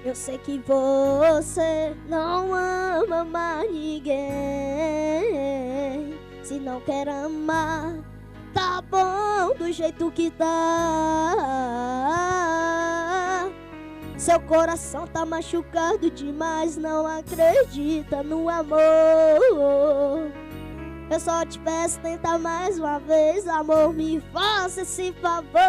Eu sei que você não ama mais ninguém. Se não quer amar, tá bom do jeito que tá. Seu coração tá machucado demais, não acredita no amor. Eu só te peço, tenta mais uma vez, amor, me faça esse favor.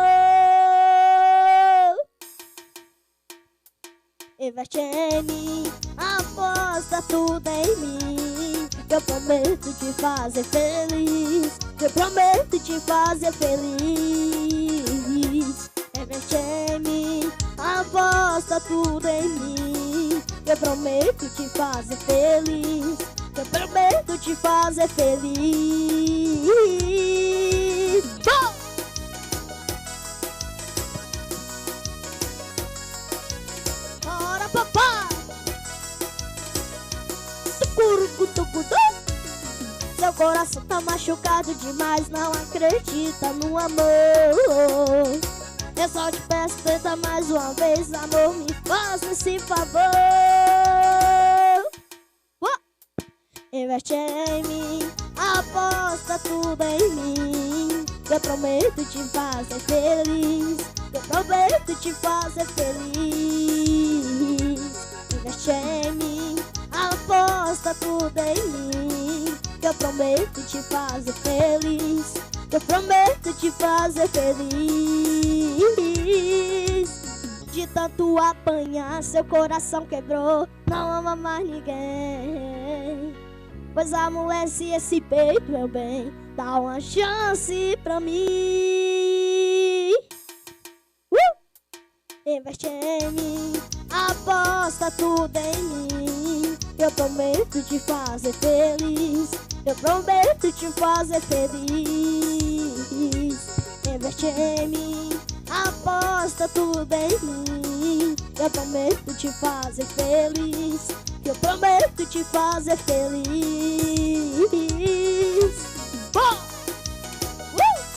Investe em mim, aposta tudo em mim. Eu prometo te fazer feliz. Eu prometo te fazer feliz. Investe em mim, aposta tudo em mim. Eu prometo te fazer feliz. Eu prometo te fazer feliz. Bom! Bora, papai! Tucurucutucutu. Seu coração tá machucado demais, não acredita no amor. Eu só te peço, tenta mais uma vez, amor, me faça esse favor. Investe em mim, aposta tudo em mim. Eu prometo te fazer feliz. Eu prometo te fazer feliz. Investe em mim, aposta tudo em mim. Eu prometo te fazer feliz. Eu prometo te fazer feliz. De tanto apanhar, seu coração quebrou. Não ama mais ninguém. Pois amolece esse peito, meu bem. Dá uma chance pra mim. Investe em mim, aposta tudo em mim. Eu prometo te fazer feliz. Eu prometo te fazer feliz. Investe em mim, aposta tudo em mim. Eu prometo te fazer feliz. Eu prometo te fazer feliz. Bom!